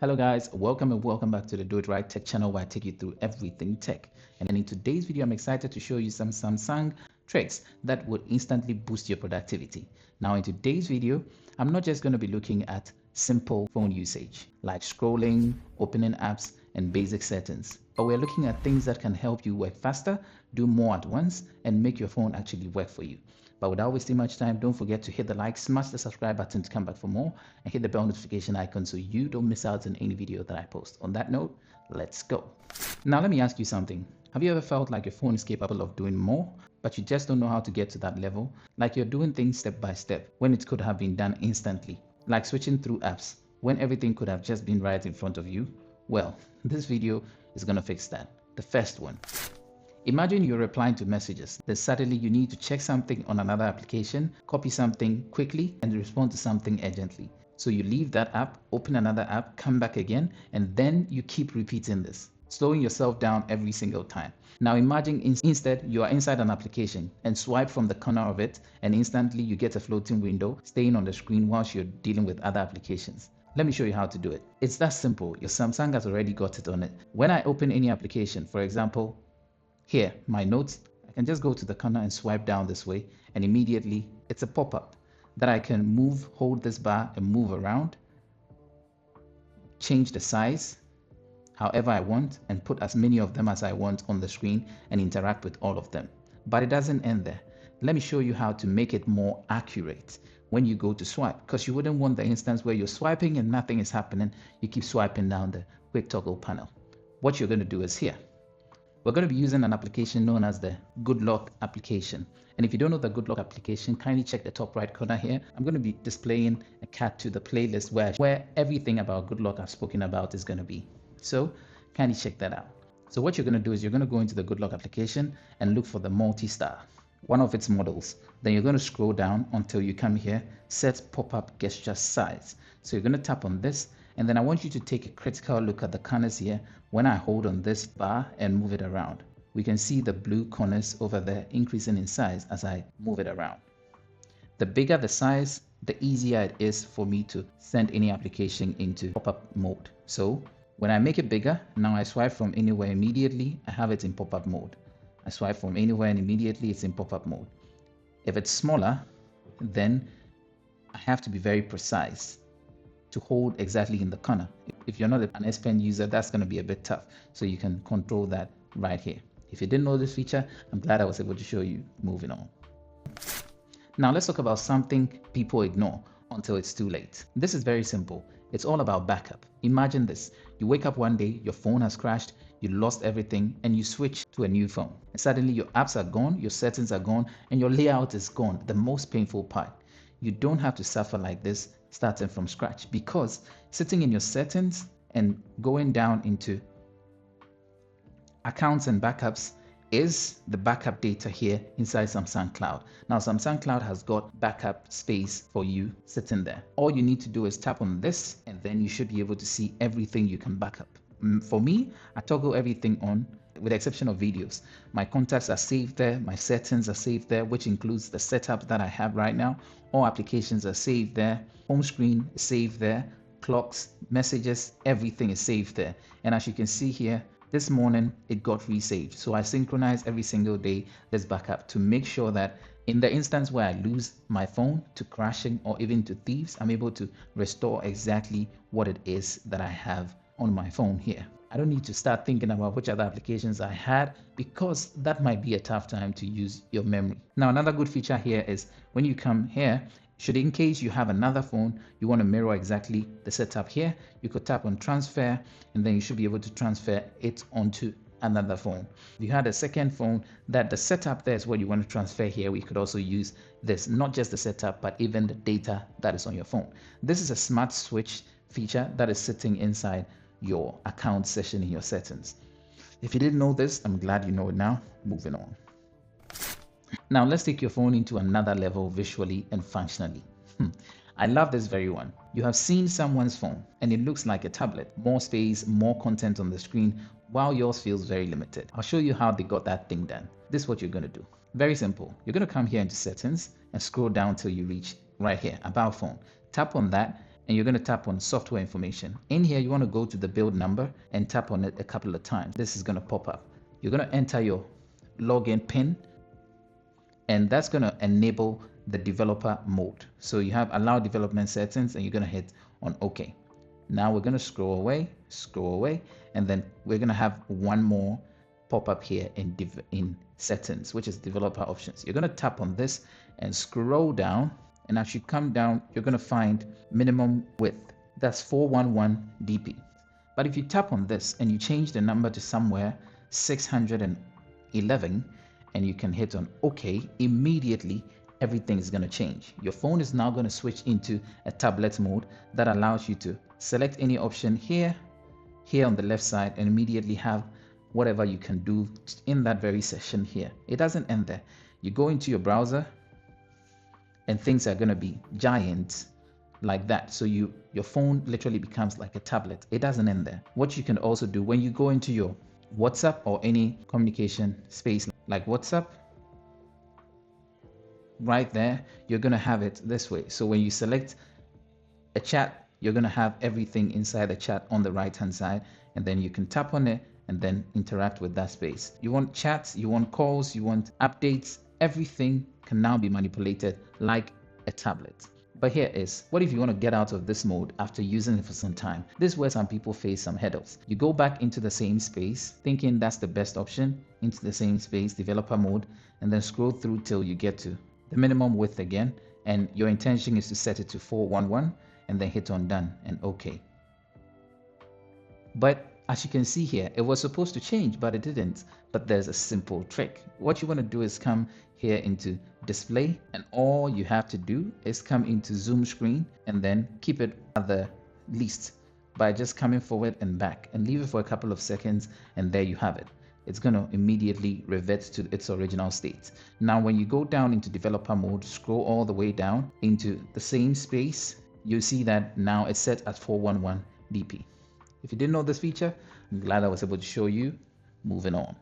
Hello guys, welcome and welcome back to the Do It Right Tech channel where I take you through everything tech. And in today's video, I'm excited to show you some Samsung tricks that would instantly boost your productivity. Now in today's video, I'm not just going to be looking at simple phone usage like scrolling, opening apps, and basic settings, but we're looking at things that can help you work faster, do more at once, and make your phone actually work for you. But without wasting much time, don't forget to hit the like, smash the subscribe button to come back for more, and hit the bell notification icon so you don't miss out on any video that I post. On that note, let's go. Now let me ask you something. Have you ever felt like your phone is capable of doing more, but you just don't know how to get to that level? Like you're doing things step by step when it could have been done instantly, like switching through apps when everything could have just been right in front of you? Well, this video is going to fix that. The first one. Imagine you're replying to messages, then suddenly you need to check something on another application, copy something quickly, and respond to something urgently. So you leave that app, open another app, come back again, and then you keep repeating this, slowing yourself down every single time. Now imagine instead you are inside an application and swipe from the corner of it, and instantly you get a floating window staying on the screen whilst you're dealing with other applications. Let me show you how to do it. It's that simple. Your Samsung has already got it on it. When I open any application, for example, here, my notes, I can just go to the corner and swipe down this way, and immediately it's a pop-up that I can move, hold this bar and move around, change the size however I want, and put as many of them as I want on the screen and interact with all of them. But it doesn't end there. Let me show you how to make it more accurate when you go to swipe, because you wouldn't want the instance where you're swiping and nothing is happening. You keep swiping down the quick toggle panel. What you're going to do is here. We're going to be using an application known as the Good Luck application. And if you don't know the Good Luck application, kindly check the top right corner here. I'm going to be displaying a cat to the playlist where everything about Good Luck I've spoken about is going to be. So kindly check that out. So what you're going to do is you're going to go into the Good Luck application and look for the multi-star, one of its models. Then you're going to scroll down until you come here, set pop-up gesture size. So you're going to tap on this, and then I want you to take a critical look at the corners here. When I hold on this bar and move it around, we can see the blue corners over there increasing in size as I move it around. The bigger the size, the easier it is for me to send any application into pop-up mode. So when I make it bigger, now I swipe from anywhere immediately, I have it in pop-up mode. I swipe from anywhere and immediately it's in pop-up mode. If it's smaller, then I have to be very precise to hold exactly in the corner. If you're not an S Pen user, that's going to be a bit tough. So you can control that right here. If you didn't know this feature, I'm glad I was able to show you. Moving on. Now let's talk about something people ignore until it's too late. This is very simple. It's all about backup. Imagine this. You wake up one day, your phone has crashed, you lost everything, and you switch to a new phone. And suddenly your apps are gone, your settings are gone, and your layout is gone. The most painful part. You don't have to suffer like this starting from scratch, because sitting in your settings and going down into accounts and backups is the backup data here inside Samsung Cloud. Now Samsung Cloud has got backup space for you sitting there. All you need to do is tap on this, and then you should be able to see everything you can back up. For me, I toggle everything on with the exception of videos. My contacts are saved there, my settings are saved there, which includes the setup that I have right now. All applications are saved there, home screen is saved there, clocks, messages, everything is saved there. And as you can see here, this morning it got resaved. So I synchronize every single day this backup to make sure that in the instance where I lose my phone to crashing or even to thieves, I'm able to restore exactly what it is that I have on my phone here. I don't need to start thinking about which other applications I had, because that might be a tough time to use your memory. Now another good feature here is when you come here, should in case you have another phone, you want to mirror exactly the setup here, you could tap on transfer, and then you should be able to transfer it onto another phone. If you had a second phone that the setup there is what you want to transfer here, we could also use this, not just the setup, but even the data that is on your phone. This is a smart switch feature that is sitting inside your account session in your settings. If you didn't know this, I'm glad you know it now. Moving on. Now let's take your phone into another level visually and functionally. I love this very one. You have seen someone's phone and it looks like a tablet, more space, more content on the screen, while yours feels very limited. I'll show you how they got that thing done. This is what you're going to do. Very simple. You're going to come here into settings and scroll down till you reach right here, about phone. Tap on that, and you're going to tap on software information. In here, you want to go to the build number and tap on it a couple of times. This is going to pop up. You're going to enter your login PIN, and that's going to enable the developer mode. So you have allow development settings, and you're going to hit on OK. Now we're going to scroll away, and then we're going to have one more pop up here in settings, which is developer options. You're going to tap on this and scroll down, and as you come down, you're going to find minimum width. That's 411 dp. But if you tap on this and you change the number to somewhere 611, and you can hit on OK, immediately everything is going to change. Your phone is now going to switch into a tablet mode that allows you to select any option here on the left side, and immediately have whatever you can do in that very session here. It doesn't end there. You go into your browser and things are going to be giant like that. So your phone literally becomes like a tablet. It doesn't end there. What you can also do when you go into your WhatsApp or any communication space like WhatsApp, right there, you're going to have it this way. So when you select a chat, you're going to have everything inside the chat on the right hand side, and then you can tap on it and then interact with that space. You want chats, you want calls, you want updates, everything can now be manipulated like a tablet. But here is, what if you want to get out of this mode after using it for some time? This is where some people face some hurdles. You go back into the same space, thinking that's the best option, into the same space, developer mode, and then scroll through till you get to the minimum width again, and your intention is to set it to 411, and then hit on done and OK. But as you can see here, it was supposed to change, but it didn't. But there's a simple trick. What you want to do is come here into display, and all you have to do is come into zoom screen and then keep it at the least by just coming forward and back, and leave it for a couple of seconds, and there you have it. It's going to immediately revert to its original state. Now when you go down into developer mode, scroll all the way down into the same space, you see that now it's set at 411 dp. If you didn't know this feature, I'm glad I was able to show you. Moving on.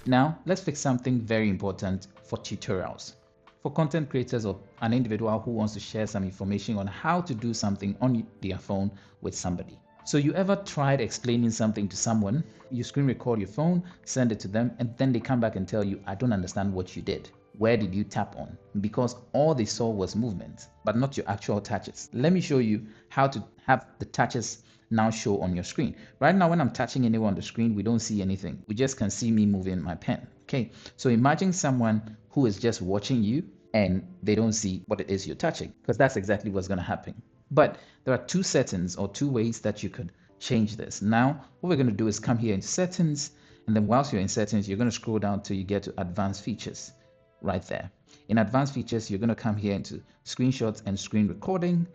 Now let's fix something very important for tutorials. For content creators or an individual who wants to share some information on how to do something on their phone with somebody. So you ever tried explaining something to someone, you screen record your phone, send it to them, and then they come back and tell you, I don't understand what you did. Where did you tap on? Because all they saw was movement, but not your actual touches. Let me show you how to have the touches now show on your screen. Right now, when I'm touching anywhere on the screen, we don't see anything. We just can see me moving my pen. Okay, so imagine someone who is just watching you and they don't see what it is you're touching, because that's exactly what's going to happen. But there are two settings or two ways that you could change this. Now, what we're going to do is come here in settings, and then whilst you're in settings, you're going to scroll down till you get to advanced features right there. In advanced features, you're going to come here into screenshots and screen recording,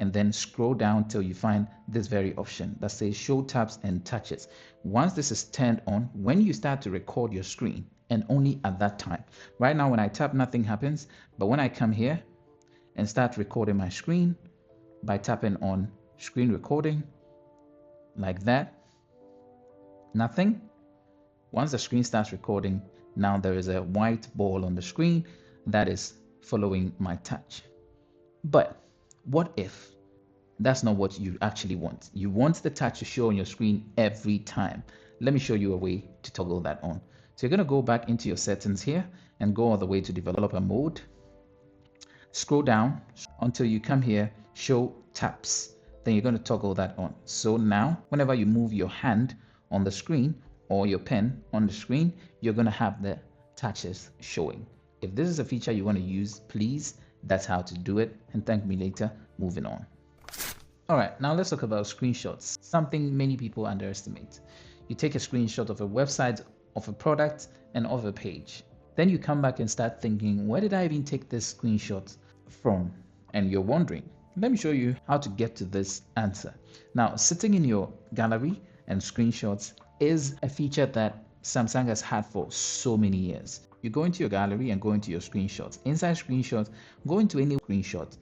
and then scroll down till you find this very option that says show taps and touches. Once this is turned on, when you start to record your screen, and only at that time. Right now, when I tap, nothing happens, but when I come here and start recording my screen by tapping on screen recording like that, nothing. Once the screen starts recording, now there is a white ball on the screen that is following my touch. But what if that's not what you actually want? You want the touch to show on your screen every time. Let me show you a way to toggle that on. So you're going to go back into your settings here and go all the way to developer mode. Scroll down until you come here, show taps. Then you're going to toggle that on. So now, whenever you move your hand on the screen or your pen on the screen, you're going to have the touches showing. If this is a feature you want to use, please, that's how to do it. And thank me later. Moving on. All right, now let's talk about screenshots, something many people underestimate. You take a screenshot of a website, of a product, and of a page. Then you come back and start thinking, where did I even take this screenshot from? And you're wondering. Let me show you how to get to this answer. Now, sitting in your gallery and screenshots is a feature that Samsung has had for so many years. You go into your gallery and go into your screenshots. Inside screenshots, go into any screenshot,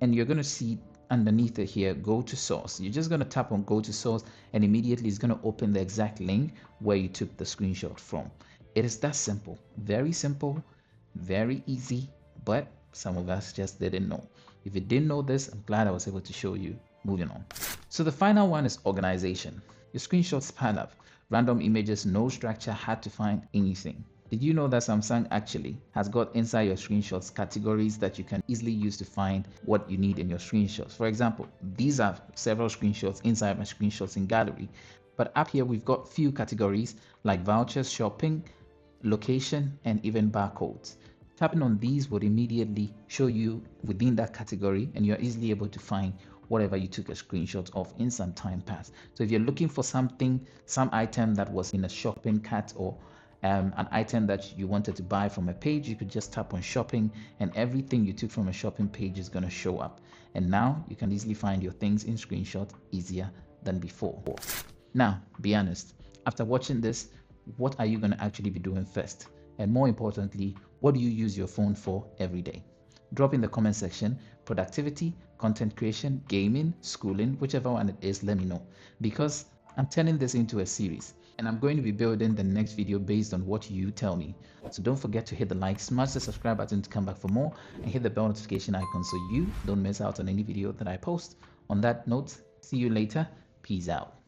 and you're going to see underneath it here, go to source. You're just going to tap on go to source, and immediately it's going to open the exact link where you took the screenshot from. It is that simple, very easy, but some of us just didn't know. If you didn't know this, I'm glad I was able to show you. Moving on. So the final one is organization. Your screenshots pile up. Random images, no structure, hard to find anything. Did you know that Samsung actually has got inside your screenshots categories that you can easily use to find what you need in your screenshots? For example, these are several screenshots inside my screenshots in gallery. But up here, we've got few categories like vouchers, shopping, location, and even barcodes. Tapping on these would immediately show you within that category, and you're easily able to find whatever you took a screenshot of in some time past. So if you're looking for something, some item that was in a shopping cart, or an item that you wanted to buy from a page, you could just tap on shopping and everything you took from a shopping page is going to show up. And now you can easily find your things in screenshot easier than before. Now, be honest, after watching this, what are you going to actually be doing first? And more importantly, what do you use your phone for every day? Drop in the comment section, productivity, content creation, gaming, schooling, whichever one it is, let me know. Because I'm turning this into a series and I'm going to be building the next video based on what you tell me. So don't forget to hit the like, smash the subscribe button to come back for more, and hit the bell notification icon so you don't miss out on any video that I post. On that note, see you later. Peace out.